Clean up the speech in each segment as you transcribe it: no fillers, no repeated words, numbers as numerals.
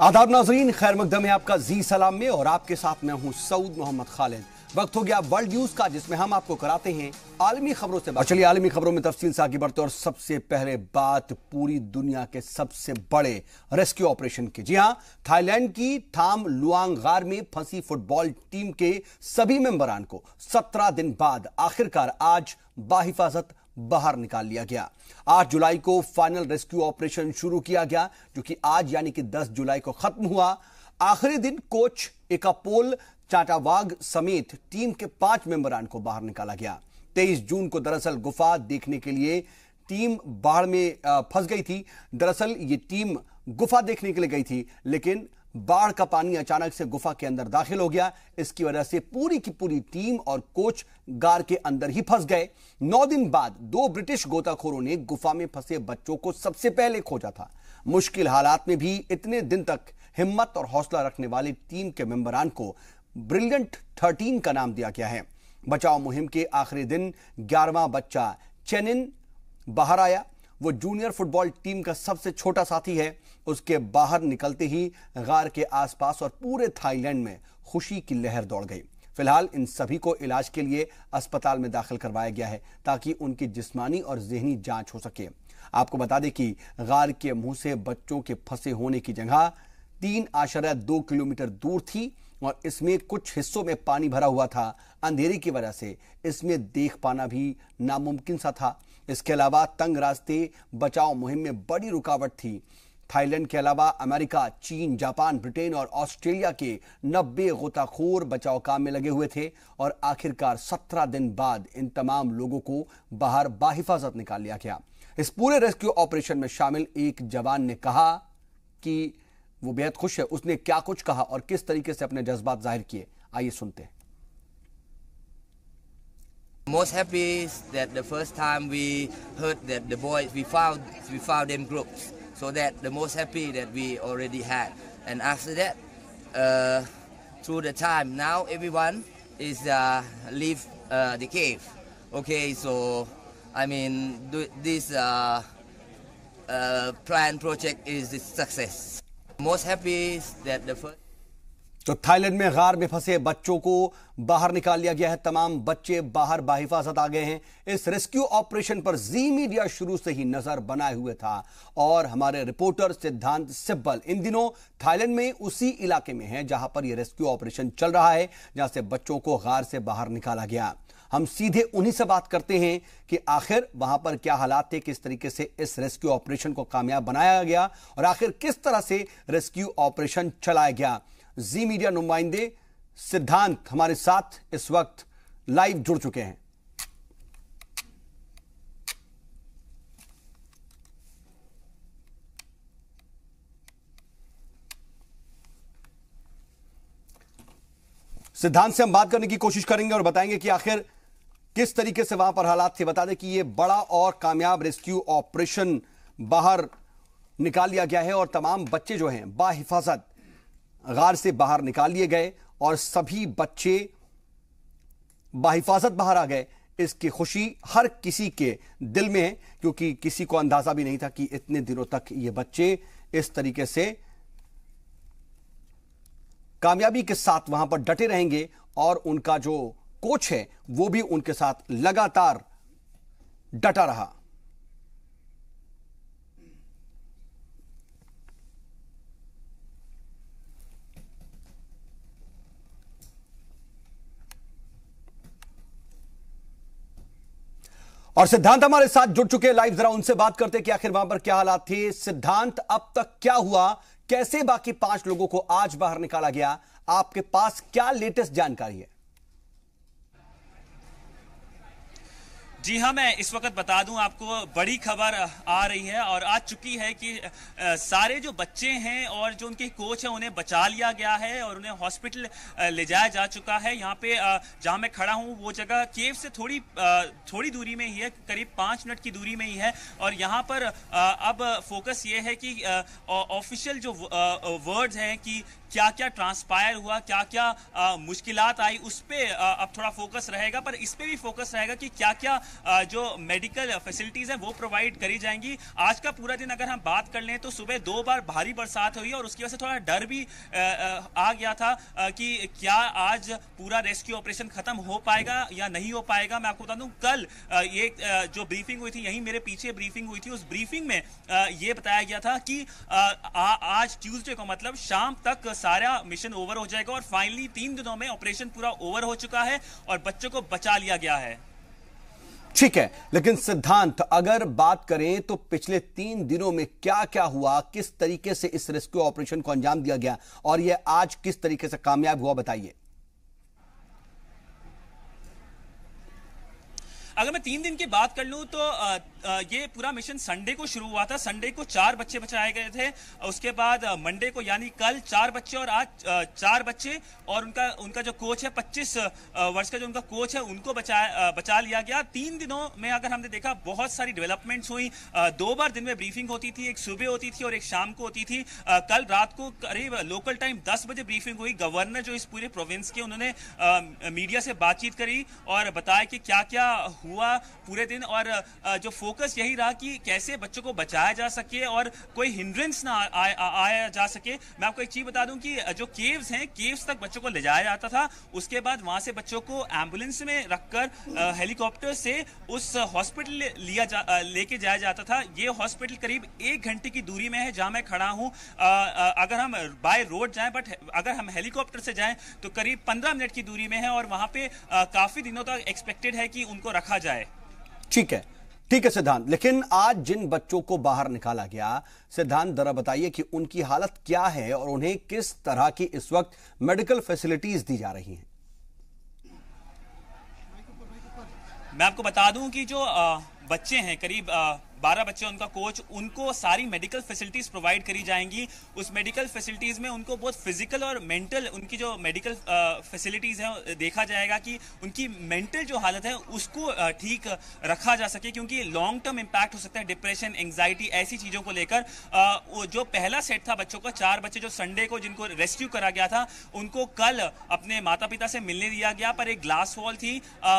आदाब नाजरीन, खैर मकदम है आपका जी सलाम में और आपके साथ मैं हूं सऊद मोहम्मद खालिद। वक्त हो गया वर्ल्ड न्यूज का, जिसमें हम आपको कराते हैं आलमी खबरों से बात। चलिए आलमी खबरों में तफसील से आगे बढ़ते और सबसे पहले बात पूरी दुनिया के सबसे बड़े रेस्क्यू ऑपरेशन की। जी हां, थाईलैंड की थाम लुआंग गार में फंसी फुटबॉल टीम के सभी मेंबरान को 17 दिन बाद आखिरकार आज बाहिफाजत बाहर निकाल लिया गया। 8 जुलाई को फाइनल रेस्क्यू ऑपरेशन शुरू किया गया, जो कि आज यानी कि 10 जुलाई को खत्म हुआ। आखिरी दिन कोच एकापोल चाटावाग समेत टीम के 5 मेंबरान को बाहर निकाला गया। 23 जून को दरअसल गुफा देखने के लिए टीम बाढ़ में फंस गई थी। दरअसल ये टीम गुफा देखने के लिए गई थी, लेकिन बाढ़ का पानी अचानक से गुफा के अंदर दाखिल हो गया। इसकी वजह से पूरी की पूरी टीम और कोच गार के अंदर ही फंस गए। 9 दिन बाद 2 ब्रिटिश गोताखोरों ने गुफा में फंसे बच्चों को सबसे पहले खोजा था। मुश्किल हालात में भी इतने दिन तक हिम्मत और हौसला रखने वाली टीम के मेंबरान को ब्रिलियंट 13 का नाम दिया गया है। बचाव मुहिम के आखिरी दिन 11वां बच्चा चेनिन बाहर आया। वो जूनियर फुटबॉल टीम का सबसे छोटा साथी है। उसके बाहर निकलते ही गार के आसपास और पूरे थाईलैंड में खुशी की लहर दौड़ गई। फिलहाल इन सभी को इलाज के लिए अस्पताल में दाखिल करवाया गया है, ताकि उनकी जिस्मानी और ज़हनी जांच हो सके। आपको बता दें कि गार के मुंह से बच्चों के फंसे होने की जगह 3.2 किलोमीटर दूर थी और इसमें कुछ हिस्सों में पानी भरा हुआ था। अंधेरे की वजह से इसमें देख पाना भी नामुमकिन सा था। इसके अलावा तंग रास्ते बचाव मुहिम में बड़ी रुकावट थी। थाईलैंड के अलावा अमेरिका, चीन, जापान, ब्रिटेन और ऑस्ट्रेलिया के 90 गोताखोर बचाव काम में लगे हुए थे और आखिरकार 17 दिन बाद इन तमाम लोगों को बाहर बाहिफाजत निकाल लिया गया। इस पूरे रेस्क्यू ऑपरेशन में शामिल एक जवान ने कहा कि वो बेहद खुश है। उसने क्या कुछ कहा और किस तरीके से अपने जज्बात जाहिर किए, आइए सुनते हैं। Most happy is that the first time we heard that the boys we found them groups, so that the most happy that we already had, and after that through the time now everyone is leave the cave. Okay, so I mean this plan project is a success. Most happy is that the first तो Thailand में गार में फंसे बच्चों को बाहर निकाल लिया गया है। तमाम बच्चे बाहर बाहिफाजत आ गए हैं। इस रेस्क्यू ऑपरेशन पर जी मीडिया शुरू से ही नजर बनाए हुए था और हमारे रिपोर्टर सिद्धांत सिब्बल इन दिनों थाईलैंड में उसी इलाके में है जहां पर यह रेस्क्यू ऑपरेशन चल रहा है, जहां से बच्चों को गार से बाहर निकाला गया। हम सीधे उन्हीं से बात करते हैं कि आखिर वहां पर क्या हालात थे, किस तरीके से इस रेस्क्यू ऑपरेशन को कामयाब बनाया गया और आखिर किस तरह से रेस्क्यू ऑपरेशन चलाया गया। जी मीडिया नुमाइंदे सिद्धांत हमारे साथ इस वक्त लाइव जुड़ चुके हैं। सिद्धांत से हम बात करने की कोशिश करेंगे और बताएंगे कि आखिर किस तरीके से वहां पर हालात थे। बता दें कि यह बड़ा और कामयाब रेस्क्यू ऑपरेशन बाहर निकाल लिया गया है और तमाम बच्चे जो हैं बाहिफाजत गार से बाहर निकाल लिए गए और सभी बच्चे बाहिफाजत बाहर आ गए। इसकी खुशी हर किसी के दिल में है, क्योंकि किसी को अंदाजा भी नहीं था कि इतने दिनों तक ये बच्चे इस तरीके से कामयाबी के साथ वहां पर डटे रहेंगे और उनका जो कोच है वो भी उनके साथ लगातार डटा रहा। और सिद्धांत हमारे साथ जुड़ चुके हैं लाइव, जरा उनसे बात करते हैं कि आखिर वहां पर क्या हालात थे। सिद्धांत, अब तक क्या हुआ, कैसे बाकी 5 लोगों को आज बाहर निकाला गया, आपके पास क्या लेटेस्ट जानकारी है? जी हाँ, मैं इस वक्त बता दूं आपको, बड़ी खबर आ रही है और आ चुकी है कि सारे जो बच्चे हैं और जो उनके कोच हैं उन्हें बचा लिया गया है और उन्हें हॉस्पिटल ले जाया जा चुका है। यहाँ पे जहाँ मैं खड़ा हूँ वो जगह केव से थोड़ी दूरी में ही है, करीब 5 मिनट की दूरी में ही है। और यहाँ पर अब फोकस ये है कि ऑफिशियल जो वर्ड्स हैं कि क्या क्या ट्रांसपायर हुआ, क्या क्या मुश्किलात आई, उस पे अब थोड़ा फोकस रहेगा। पर इस पे भी फोकस रहेगा कि क्या क्या जो मेडिकल फैसिलिटीज है वो प्रोवाइड करी जाएंगी। आज का पूरा दिन अगर हम बात कर लें तो सुबह 2 बार भारी बरसात हुई और उसकी वजह से थोड़ा डर भी आ गया था कि क्या आज पूरा रेस्क्यू ऑपरेशन खत्म हो पाएगा या नहीं हो पाएगा। मैं आपको बता दूं, कल ये जो ब्रीफिंग हुई थी, यहीं मेरे पीछे ब्रीफिंग हुई थी, उस ब्रीफिंग में ये बताया गया था कि आज ट्यूसडे को मतलब शाम तक सारा मिशन ओवर हो जाएगा और फाइनली 3 दिनों में ऑपरेशन पूरा ओवर हो चुका है और बच्चों को बचा लिया गया है। ठीक है, लेकिन सिद्धांत, अगर बात करें तो पिछले 3 दिनों में क्या क्या हुआ, किस तरीके से इस रेस्क्यू ऑपरेशन को अंजाम दिया गया और यह आज किस तरीके से कामयाब हुआ, बताइए। अगर मैं 3 दिन की बात कर लूं तो ये पूरा मिशन संडे को शुरू हुआ था। संडे को 4 बच्चे बचाए गए थे, उसके बाद मंडे को यानी कल 4 बच्चे और आज 4 बच्चे और उनका जो कोच है 25 वर्ष का जो उनका कोच है उनको बचा लिया गया। 3 दिनों में अगर हमने देखा बहुत सारी डेवलपमेंट्स हुई। 2 बार दिन में ब्रीफिंग होती थी, एक सुबह होती थी और एक शाम को होती थी। कल रात को करीब लोकल टाइम 10 बजे ब्रीफिंग हुई। गवर्नर जो इस पूरे प्रोविंस के, उन्होंने मीडिया से बातचीत करी और बताया कि क्या क्या हुआ पूरे दिन और जो फोकस यही रहा कि कैसे बच्चों को बचाया जा सके और कोई हिंड्रेंस ना आया जा सके। मैं आपको एक चीज बता दूं कि जो केव्स हैं, केव्स तक बच्चों को ले जाया जाता था, उसके बाद वहां से बच्चों को एम्बुलेंस में रखकर हेलीकॉप्टर से उस हॉस्पिटल लेके जाया जाता था। ये हॉस्पिटल करीब 1 घंटे की दूरी में है जहां मैं खड़ा हूं। अगर हम बाय रोड जाएं, बट अगर हम हेलीकॉप्टर से जाएं तो करीब 15 मिनट की दूरी में है और वहां पे काफी दिनों तक एक्सपेक्टेड है कि उनको रखा जाए। ठीक है सिद्धांत, लेकिन आज जिन बच्चों को बाहर निकाला गया, सिद्धांत जरा बताइए कि उनकी हालत क्या है और उन्हें किस तरह की इस वक्त मेडिकल फैसिलिटीज दी जा रही हैं। मैं आपको बता दूं कि जो बच्चे हैं, करीब 12 बच्चे, उनका कोच, उनको सारी मेडिकल फैसिलिटीज प्रोवाइड करी जाएंगी। उस मेडिकल फैसिलिटीज में उनको बहुत फिजिकल और मेंटल, उनकी जो मेडिकल फैसिलिटीज है देखा जाएगा कि उनकी मेंटल जो हालत है उसको ठीक रखा जा सके, क्योंकि लॉन्ग टर्म इंपैक्ट हो सकता है, डिप्रेशन, एंग्जाइटी, ऐसी चीजों को लेकर। जो पहला सेट था बच्चों का, 4 बच्चे जो संडे को जिनको रेस्क्यू करा गया था, उनको कल अपने माता पिता से मिलने दिया गया, पर एक ग्लास वॉल थी।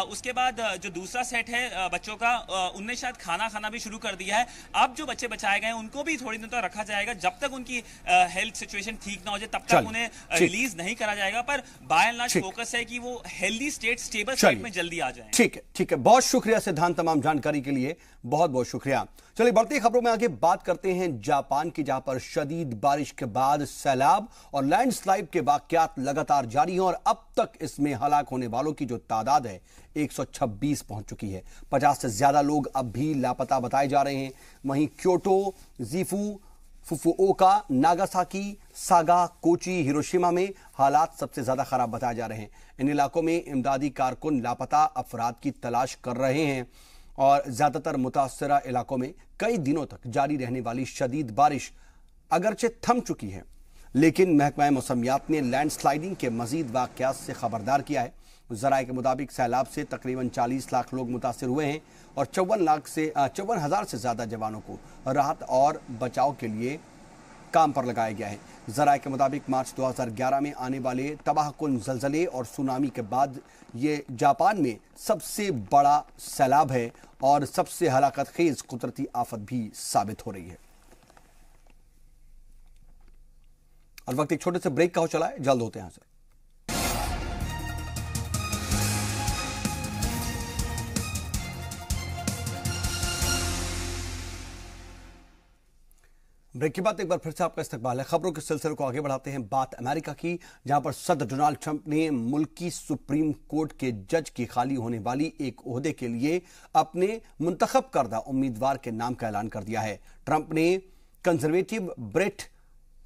उसके बाद जो दूसरा सेट है बच्चों का, उनने शायद खाना भी शुरू दिया है। अब जो बच्चे बचाए गए उनको भी थोड़ी दिन तक रखा जाएगा, जब तक उनकी हेल्थ सिचुएशन ठीक ना हो जाए तब तक उन्हें रिलीज नहीं करा जाएगा। पर बाय एंड लार्ज फोकस है कि वो हेल्दी स्टेट, स्टेबल स्टेट में जल्दी आ जाए। ठीक है, बहुत शुक्रिया सिद्धांत, तमाम जानकारी के लिए बहुत बहुत शुक्रिया। चलिए बढ़ती खबरों में आगे बात करते हैं जापान की, जहां पर शदीद बारिश के बाद सैलाब और लैंडस्लाइड के वाकयात लगातार जारी हैं और अब तक इसमें हलाक होने वालों की जो तादाद है 126 पहुंच चुकी है। 50 से ज्यादा लोग अब भी लापता बताए जा रहे हैं। वहीं Kyoto, Gifu, Fukuoka, Nagasaki, Saga, Kochi, Hiroshima में हालात सबसे ज्यादा खराब बताए जा रहे हैं। इन इलाकों में इमदादी कारकुन लापता अफराद की तलाश कर रहे हैं और ज्यादातर मुतासरा इलाकों में कई दिनों तक जारी रहने वाली शदीद बारिश अगरचे थम चुकी है, लेकिन महकमा मौसमियात ने लैंडस्लाइडिंग के मजीद वाकयात से खबरदार किया है। जराये के मुताबिक सैलाब से तकरीबन 40 लाख लोग मुतासर हुए हैं और 54,000 से ज्यादा जवानों को राहत और बचाव के लिए काम पर लगाया गया है। जराये के मुताबिक मार्च 2011 में आने वाले तबाहकुन जलजले और सुनामी के बाद ये जापान में सबसे बड़ा सैलाब है और सबसे हलाकत खेज कुदरती आफत भी साबित हो रही है। और वक्त एक छोटे से ब्रेक का हो चला है, जल्द होते हैं सर। ब्रेक के बाद एक बार फिर से आपका इस्तकबाल है। खबरों के सिलसिले को आगे बढ़ाते हैं। बात अमेरिका की, जहां पर सदर डोनाल्ड ट्रंप ने मुल्की सुप्रीम कोर्ट के जज की खाली होने वाली एक ओहदे के लिए अपने मुंतखब करदा उम्मीदवार के नाम का ऐलान कर दिया है। ट्रंप ने कंजर्वेटिव ब्रेट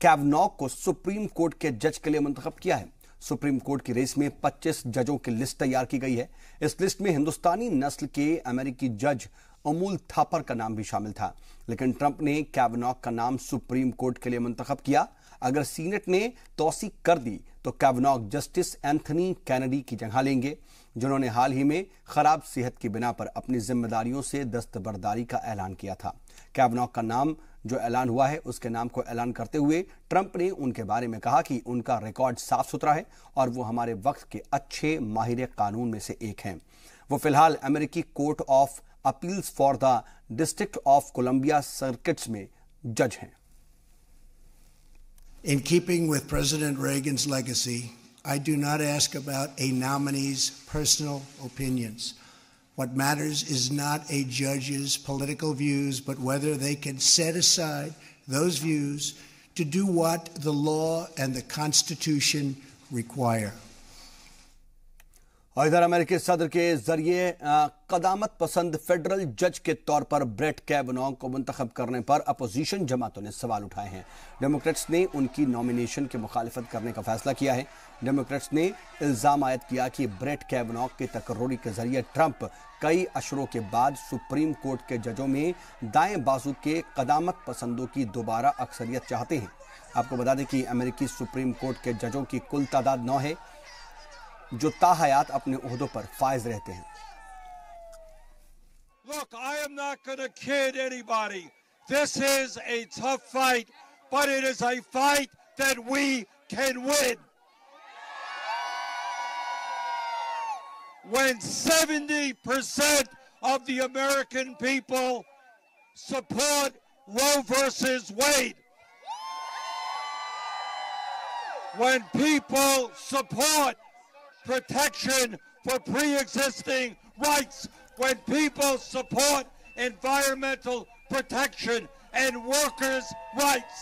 कैवनॉग को सुप्रीम कोर्ट के जज के लिए मुंतखब किया है। सुप्रीम कोर्ट की रेस में 25 जजों की लिस्ट तैयार की गई है। इस लिस्ट में हिंदुस्तानी नस्ल के अमेरिकी जज अमूल थापर का नाम भी शामिल था, लेकिन ट्रंप ने कैवनॉग का नाम सुप्रीम कोर्ट के लिए मुंतखब किया। अगर सीनेट ने तौसीक कर दी तो कैवनॉग जस्टिस एंथनी कैनेडी की जगह लेंगे, जिन्होंने हाल ही में खराब सेहत की बिना पर अपनी जिम्मेदारियों से दस्तबरदारी का ऐलान किया था। कैवनॉग का नाम जो ऐलान हुआ है उसके नाम को ऐलान करते हुए ट्रंप ने उनके बारे में कहा कि उनका रिकॉर्ड साफ सुथरा है और वो हमारे वक्त के अच्छे माहिर कानून में से एक हैं। वो फिलहाल अमेरिकी court of appeals for the district of Columbia circuits में जज हैं। In keeping with President Reagan's legacy, I do not ask about a nominee's personal opinions. What matters is not a judge's political views, but whether they can set aside those views to do what the law and the Constitution require. और इधर अमेरिकी सदर के जरिए कदामत पसंद federal जज के तौर पर ब्रेट कैवेनॉ को मुंतखब करने पर अपोजिशन जमातों ने सवाल उठाए हैं। डेमोक्रेट्स ने उनकी नॉमिनेशन की मुखालिफत करने का फैसला किया है। डेमोक्रेट्स ने इल्जाम आयद किया कि ब्रेट कैवेनॉ की तकर्रुरी के जरिए ट्रंप कई अशरों के बाद सुप्रीम कोर्ट के जजों में दाएं बाजू के कदामत पसंदों की दोबारा अक्सरियत चाहते हैं। आपको बता दें कि अमेरिकी सुप्रीम कोर्ट के जजों की कुल तादाद 9 है जो ताहयात अपने ओहदों पर फायज रहते हैं। Look, I am not going to kid anybody. This is a tough fight, but it is a fight that we can win. When 70% of the American people support Roe versus Wade, when people support protection for pre-existing rights, when people support environmental protection and workers' rights.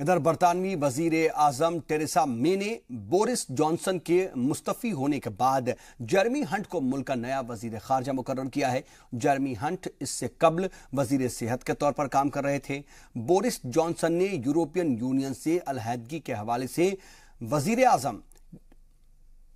इधर बरतानवी वजीर आजम Teresa मे ने Boris Johnson के मुस्तफी होने के बाद Jeremy Hunt को मुल्क का नया वजीर खारजा मुकर्रर किया है। जेरेमी हंट इससे कबल वजीर सेहत के तौर पर काम कर रहे थे। बोरिस जॉनसन ने यूरोपियन यूनियन से अलहदगी के हवाले से वजीर आजम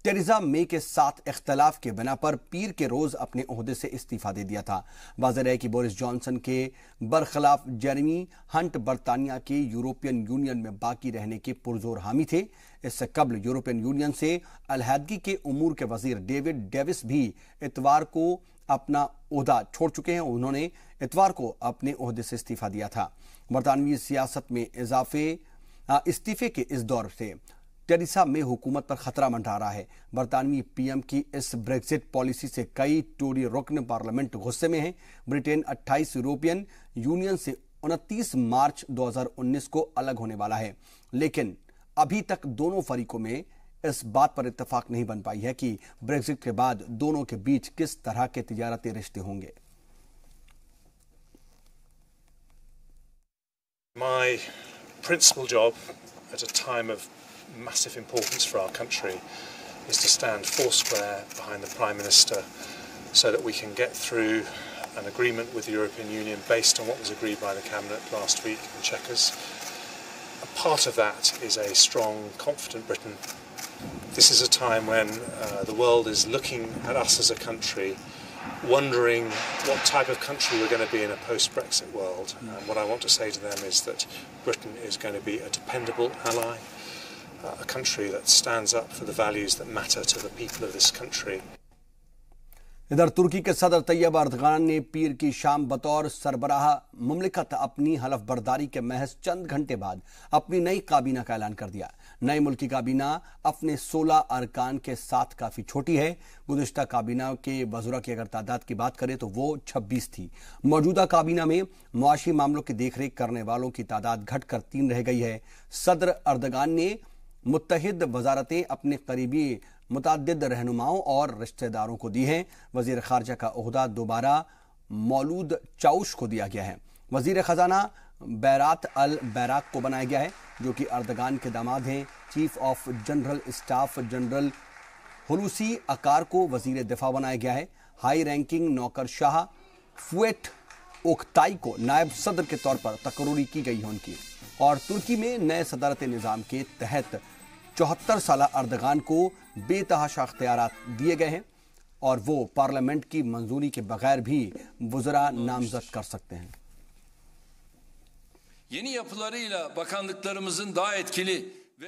टेरेसा मे के साथ इख्तलाफ के बिना पर पीर के रोज अपने ओहदे से इस्तीफा दे दिया था। वाज़ेह है कि बोरिस जॉनसन के बरखिलाफ जेरेमी हंट बरतानिया के यूरोपियन यूनियन में बाकी रहने के पुरजोर हामी थे। इससे कबल यूरोपियन यूनियन से अलहदगी के उमूर के वजीर डेविड डेविस भी इतवार को अपना ओहदा छोड़ चुके हैं। उन्होंने इतवार को अपने ओहदे से इस्तीफा दिया था। बरतानवी सियासत में इस्तीफे के इस दौर से टेरेसा मे हुकूमत पर खतरा मंडरा रहा है। बरतानवी पीएम की इस ब्रेक्जिट पॉलिसी से कई टोरी रुकन पार्लियामेंट गुस्से में हैं। ब्रिटेन 28 यूरोपियन यूनियन से 29 मार्च 2019 को अलग होने वाला है, लेकिन अभी तक दोनों फरीकों में इस बात पर इत्तेफाक नहीं बन पाई है कि ब्रेक्जिट के बाद दोनों के बीच किस तरह के तिजारती रिश्ते होंगे। My principal job at a time of massive importance for our country is to stand foursquare behind the Prime Minister so that we can get through an agreement with the European Union based on what was agreed by the Cabinet last week in Chequers. A part of that is a strong, confident Britain. This is a time when the world is looking at us as a country, wondering what type of country we're going to be in a post-Brexit world. And what I want to say to them is that Britain is going to be a dependable ally, a country that stands up for the values that matter to the people of this country. इधर तुर्की के सदर तैयब अर्दगान ने पीर की शाम बतौर सरबराह मुमलिकत अपनी हलफ बर्दारी के महज चंद घंटे बाद अपनी नई काबीना का ऐलान कर दिया। नई मुल्की काबीना अपने 16 अरकान के साथ काफी छोटी है। गुज़िश्ता काबीना के वज़रा की अगर तादाद की बात करें तो वो 26 थी। मौजूदा काबीना में मुआशी मामलों की देखरेख करने वालों की तादाद घटकर 3 रह गई है। सदर अर्दगान ने मुत्तहिद वजारतें अपने करीबी मुतअद्दिद रहनुमाओं और रिश्तेदारों को दी हैं। वजीर खारजा का ओहदा दोबारा मौलूद चाउश को दिया गया है। वजीर खजाना बैरात अल बैराक को बनाया गया है, जो कि अर्दगान के दामाद हैं। Chief of general staff general Hulusi Akar को वजीर दिफा बनाया गया है। हाई रैंकिंग नौकर शाह फुएट ओक्ताई को नायब सदर के तौर पर तकर्रुरी की गई है उनकी। और तुर्की में नए सदारती निज़ाम के तहत 74 साला अर्दगान को बेतहाशा अख्तियारात दिए गए हैं और वो पार्लियामेंट की मंजूरी के बगैर भी वज़रा नामजद कर सकते हैं।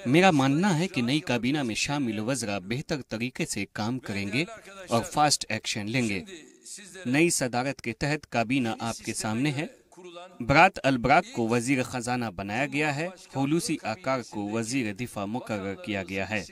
मेरा मानना है कि नई काबीना में शामिल वज़रा बेहतर तरीके से काम करेंगे और फास्ट एक्शन लेंगे। नई सदारत के तहत काबीना आपके सामने है। बरात अल-बराक को वजीर खजाना बनाया गया है। हुलूसी आकार को वजीर दिफा मुकर्रर किया गया है।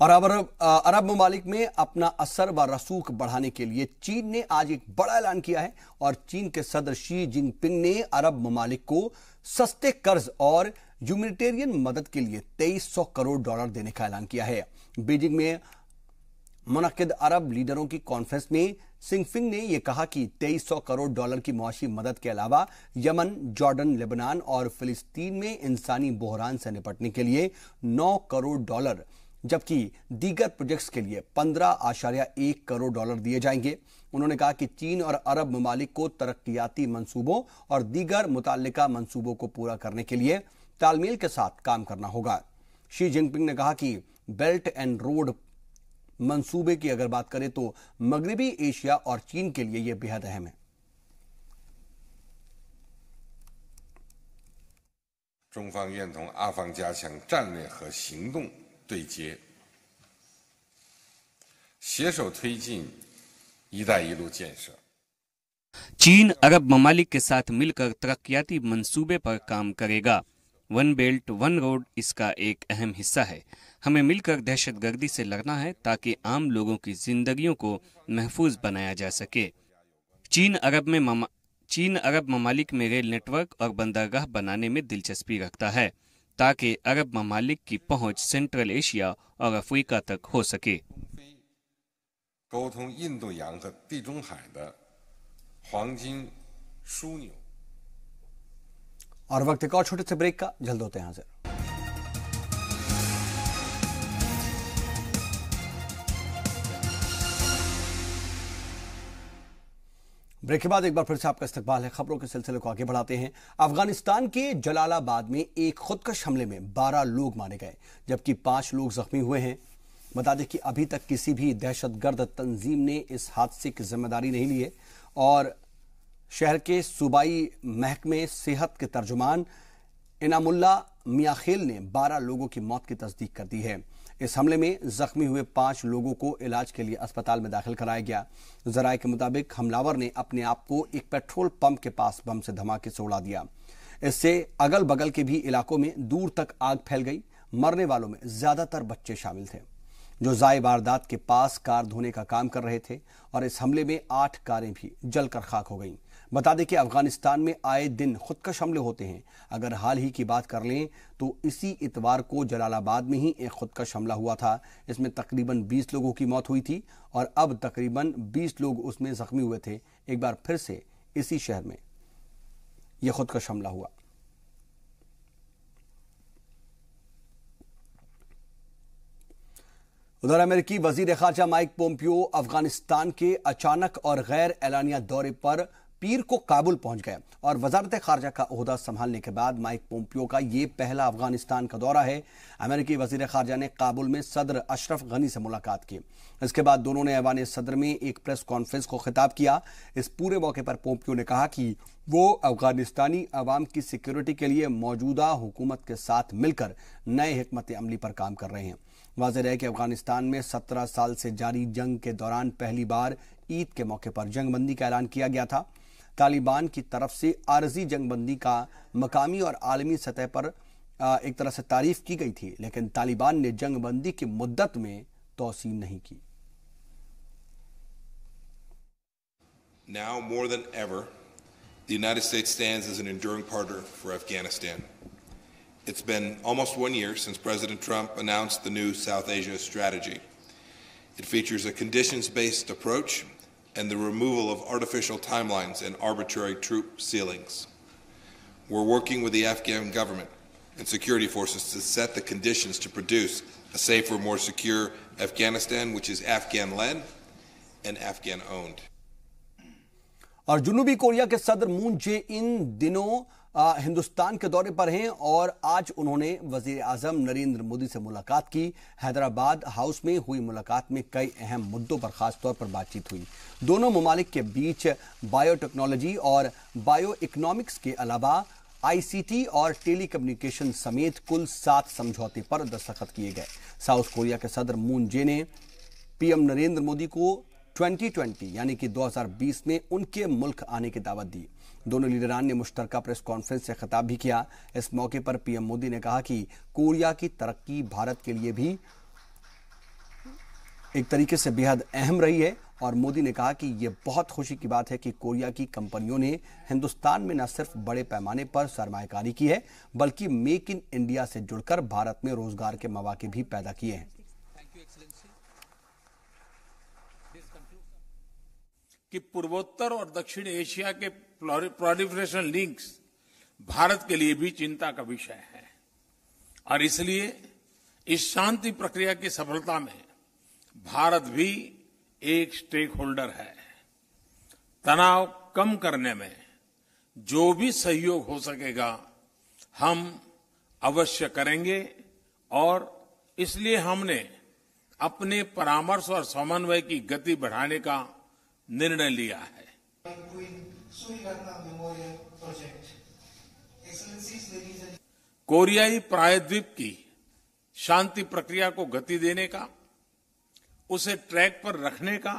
और अरब ममालिक में अपना असर व रसूख बढ़ाने के लिए चीन ने आज एक बड़ा ऐलान किया है और चीन के सदर शी जिनपिंग ने अरब ममालिक को सस्ते कर्ज और ह्यूमैनिटेरियन मदद के लिए 2300 करोड़ डॉलर देने का ऐलान किया है। बीजिंग में मुनक्किद अरब लीडरों की कॉन्फ्रेंस में जिनपिंग ने यह कहा कि 2300 करोड़ डॉलर की मुआशी मदद के अलावा यमन, जॉर्डन, लेबनान और फिलिस्तीन में इंसानी बहरान से निपटने के लिए 9 करोड़ डॉलर जबकि दीगर प्रोजेक्ट्स के लिए 15.1 करोड़ डॉलर दिए जाएंगे। उन्होंने कहा कि चीन और अरब ममालिक को तरक्कियाती मंसूबों और दीगर मुताल्लिका मंसूबों को पूरा करने के लिए तालमेल के साथ काम करना होगा। शी जिनपिंग ने कहा कि बेल्ट एंड रोड मंसूबे की अगर बात करें तो मगरबी एशिया और चीन के लिए यह बेहद अहम है। 中方愿同阿方加强战略和行动对接，携手推进“一带一路”建设。 चीन अरब ममालिक के साथ मिलकर तरक्कियाती मंसूबे पर काम करेगा। वन बेल्ट वन रोड इसका एक अहम हिस्सा है। हमें मिलकर दहशतगर्दी से लड़ना है ताकि आम लोगों की जिंदगियों को महफूज बनाया जा सके। चीन अरब ममालिक में रेल नेटवर्क और बंदरगाह बनाने में दिलचस्पी रखता है ताकि अरब ममालिक की पहुंच सेंट्रल एशिया और अफ्रीका तक हो सके। 沟通印度洋和地中海的黄金枢纽。 और वक्त एक और छोटे से ब्रेक का, जल्द होते हैं हाजिर। ब्रेक के बाद एक बार फिर से आपका इस्तकबाल है। खबरों के सिलसिले को आगे बढ़ाते हैं। अफगानिस्तान के जलालाबाद में एक खुदकश हमले में 12 लोग मारे गए जबकि 5 लोग जख्मी हुए हैं। बता दें कि अभी तक किसी भी दहशतगर्द तंजीम ने इस हादसे की जिम्मेदारी नहीं ली है और शहर के सूबाई महकमे सेहत के तर्जुमान इनामुल्ला मियाखेल ने 12 लोगों की मौत की तस्दीक कर दी है। इस हमले में जख्मी हुए 5 लोगों को इलाज के लिए अस्पताल में दाखिल कराया गया। जराये के मुताबिक हमलावर ने अपने आप को एक पेट्रोल पंप के पास बम से धमाके से उड़ा दिया। इससे अगल बगल के भी इलाकों में दूर तक आग फैल गई। मरने वालों में ज्यादातर बच्चे शामिल थे जो जाए वारदात के पास कार धोने का काम कर रहे थे और इस हमले में 8 कारें भी जलकर खाक हो गईं। बता दें कि अफगानिस्तान में आए दिन खुदकश हमले होते हैं। अगर हाल ही की बात कर लें तो इसी इतवार को जलालाबाद में ही एक खुदकश हमला हुआ था। इसमें तकरीबन 20 लोगों की मौत हुई थी और अब तकरीबन 20 लोग उसमें जख्मी हुए थे। एक बार फिर से इसी शहर में यह खुदकश हमला हुआ। उधर अमेरिकी वजीर खारजा माइक पोम्पियो अफगानिस्तान के अचानक और गैर एलानिया दौरे पर पीर को काबुल पहुंच गए और वजारत खारजा का ओहदा संभालने के बाद माइक पोम्पियो का यह पहला अफगानिस्तान का दौरा है। अमेरिकी वजीर खारजा ने काबुल में सदर अशरफ गनी से मुलाकात की। इसके बाद दोनों ने ऐवान सदर में एक प्रेस कॉन्फ्रेंस को खिताब किया। इस पूरे मौके पर पोम्पियो ने कहा कि वो अफगानिस्तानी अवाम की सिक्योरिटी के लिए मौजूदा हुकूमत के साथ मिलकर नए हिकमत अमली पर काम कर रहे हैं। वाज़ेह है कि अफगानिस्तान में 17 साल से जारी जंग के दौरान पहली बार ईद के मौके पर जंगबंदी का ऐलान किया गया था। तालिबान की तरफ से आरजी जंगबंदी का मकामी और आलमी सतह पर एक तरह से तारीफ की गई थी, लेकिन तालिबान ने जंगबंदी की मुद्दत में तौसीन नहीं की। Now more than ever, the United States stands as an enduring partner for Afghanistan. It's been almost 1 year since President Trump announced the new South Asia strategy. It features a conditions-based approach and the removal of artificial timelines and arbitrary troop ceilings. We're working with the Afghan government and security forces to set the conditions to produce a safer, more secure Afghanistan, which is Afghan-led and Afghan-owned. और जनूबी Korea के सदर Moon Jae इन दिनों हिंदुस्तान के दौरे पर हैं और आज उन्होंने वजीर आजम नरेंद्र मोदी से मुलाकात की। हैदराबाद हाउस में हुई मुलाकात में कई अहम मुद्दों पर खास तौर पर बातचीत हुई। दोनों ममालिक के बीच बायोटेक्नोलॉजी और बायो इकोनॉमिक्स के अलावा आईसीटी और टेलीकम्युनिकेशन समेत कुल 7 समझौते पर दस्तखत किए गए। साउथ कोरिया के सदर मून जे ने पीएम नरेंद्र मोदी को 2020 यानी कि 2020 में उनके मुल्क आने की दावत दी। दोनों लीडरान ने मुश्तरका प्रेस कॉन्फ्रेंस से खिताब भी किया। इस मौके पर पीएम मोदी ने कहा कि कोरिया की तरक्की भारत के लिए भी एक तरीके से बेहद अहम रही है और मोदी ने कहा कि यह बहुत खुशी की बात है कि कोरिया की कंपनियों ने हिंदुस्तान में न सिर्फ बड़े पैमाने पर सरमायाकारी की है बल्कि मेक इन इंडिया से जुड़कर भारत में रोजगार के मौके भी पैदा किए हैं। कि पूर्वोत्तर और दक्षिण एशिया के प्रोलिफरेशन लिंक्स भारत के लिए भी चिंता का विषय है और इसलिए इस शांति प्रक्रिया की सफलता में भारत भी एक स्टेक होल्डर है। तनाव कम करने में जो भी सहयोग हो सकेगा हम अवश्य करेंगे और इसलिए हमने अपने परामर्श और समन्वय की गति बढ़ाने का निर्णय लिया है। कोरियाई प्रायद्वीप की शांति प्रक्रिया को गति देने का, उसे ट्रैक पर रखने का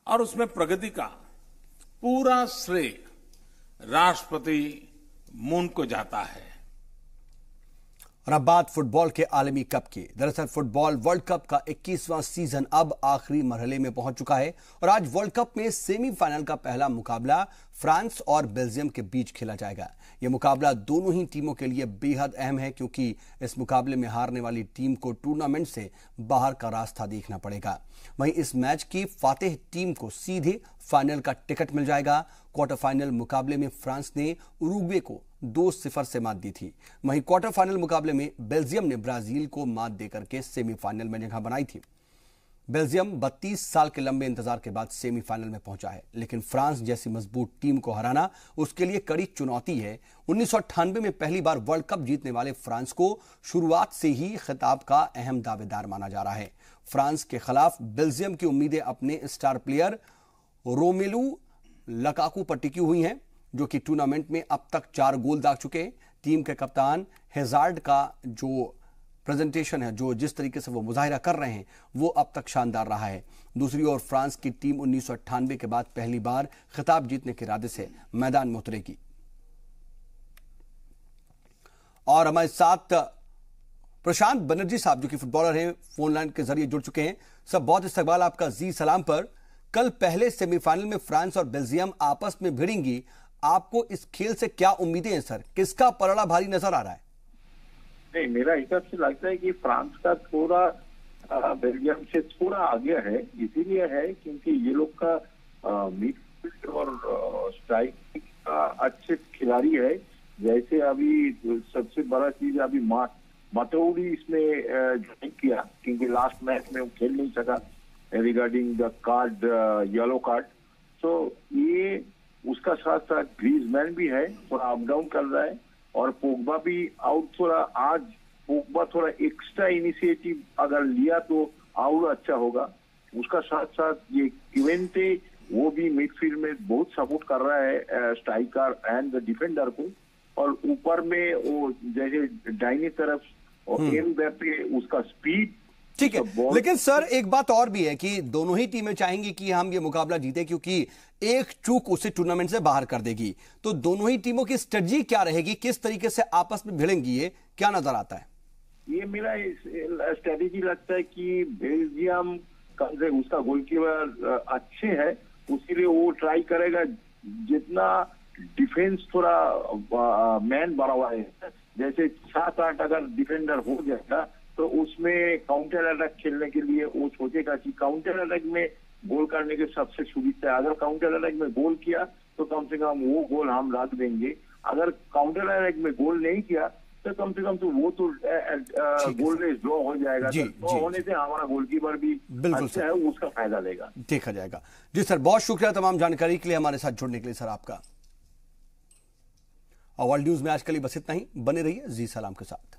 और उसमें प्रगति का पूरा श्रेय राष्ट्रपति मून को जाता है। और अब बात फुटबॉल के आलमी कप की। दरअसल फुटबॉल वर्ल्ड कप का 21वां सीजन अब आखिरी मरहले में पहुंच चुका है और आज वर्ल्ड कप में सेमीफाइनल का पहला मुकाबला फ्रांस और बेल्जियम के बीच खेला जाएगा। यह मुकाबला दोनों ही टीमों के लिए बेहद अहम है क्योंकि इस मुकाबले में हारने वाली टीम को टूर्नामेंट से बाहर का रास्ता देखना पड़ेगा। वहीं इस मैच की फातेह टीम को सीधे फाइनल का टिकट मिल जाएगा। क्वार्टर फाइनल मुकाबले में फ्रांस ने उरुग्वे को 2-0 से मात दी थी। वहीं क्वार्टर फाइनल मुकाबले में बेल्जियम ने ब्राजील को मात देकर के सेमीफाइनल में जगह बनाई थी। बेल्जियम 32 साल के लंबे इंतजार के बाद सेमीफाइनल में पहुंचा है, लेकिन फ्रांस जैसी मजबूत टीम को हराना उसके लिए कड़ी चुनौती है। 1998 में पहली बार वर्ल्ड कप जीतने वाले फ्रांस को शुरुआत से ही खिताब का अहम दावेदार माना जा रहा है। फ्रांस के खिलाफ बेल्जियम की उम्मीदें अपने स्टार प्लेयर रोमेलू लकाकू पर टिकी हुई हैं, जो कि टूर्नामेंट में अब तक 4 गोल दाग चुके हैं। टीम के कप्तान हैजार्ड का जो प्रेजेंटेशन है, जो जिस तरीके से वो मुजाहिरा कर रहे हैं, वो अब तक शानदार रहा है। दूसरी ओर फ्रांस की टीम 1998 के बाद पहली बार खिताब जीतने के इरादे से मैदान में उतरेगी। और हमारे साथ प्रशांत बनर्जी साहब जो कि फुटबॉलर हैं, फोन लाइन के जरिए जुड़ चुके हैं। सब बहुत इस्तकबाल आपका जी सलाम पर। कल पहले सेमीफाइनल में फ्रांस और बेल्जियम आपस में भिड़ेंगी, आपको इस खेल से क्या उम्मीदें हैं सर? किसका पलड़ा भारी नजर आ रहा है? नहीं, मेरा हिसाब से लगता है कि फ्रांस का थोड़ा बेल्जियम से थोड़ा आगे है। इसीलिए है क्योंकि ये लोग का मिडफील्ड और स्ट्राइक का अच्छे खिलाड़ी है। जैसे अभी सबसे बड़ा चीज अभी मातौड़ी इसमें ज्वाइन किया क्योंकि लास्ट मैच में वो खेल नहीं सका regarding the card, yellow card. तो ये उसका साथ साथ ग्रीजमैन भी है, थोड़ा अप डाउन कर रहा है और पोग्बा भी आउट। थोड़ा आज पोग्बा थोड़ा एक्स्ट्रा इनिशिएटिव अगर लिया तो और अच्छा होगा। उसका साथ साथ ये क्वेंटे वो भी मिडफील्ड में बहुत सपोर्ट कर रहा है स्ट्राइकर एंड द डिफेंडर को। और ऊपर में वो जैसे दाहिनी तरफ और एमबाप्पे उसका स्पीड ठीक है। लेकिन सर एक बात और भी है कि दोनों ही टीमें चाहेंगी कि हम ये मुकाबला जीते क्योंकि एक चूक उसे टूर्नामेंट से बाहर कर देगी। तो दोनों ही टीमों की स्ट्रेटजी क्या रहेगी, किस तरीके से आपस में भिड़ेंगी, ये क्या नजर आता है? ये मेरा स्ट्रेटेजी लगता है कि बेल्जियम कम से उसका गोलकीपर अच्छे है, उसीलिए वो ट्राई करेगा जितना डिफेंस थोड़ा मैन बढ़ा हुआ है। जैसे 7-8 अगर डिफेंडर हो जाएगा तो उसमें काउंटर अटैक खेलने के लिए वो सोचेगा कि काउंटर अटैक में गोल करने के सबसे सुविधा है। अगर काउंटर अटैक में गोल किया तो कम से कम वो गोल हम रख देंगे। अगर काउंटर अटैक में गोल नहीं किया तो कम से कम तो वो तो गोल में ड्रॉ हो जाएगा। तो होने से हमारा गोलकीपर भी अच्छा है, उसका फायदा लेगा, देखा जाएगा। जी सर, बहुत शुक्रिया तमाम जानकारी के लिए, हमारे साथ जुड़ने के लिए सर आपका। और वर्ल्ड न्यूज में आज के लिए बस इतना ही। बने रहिए जी सलाम के साथ।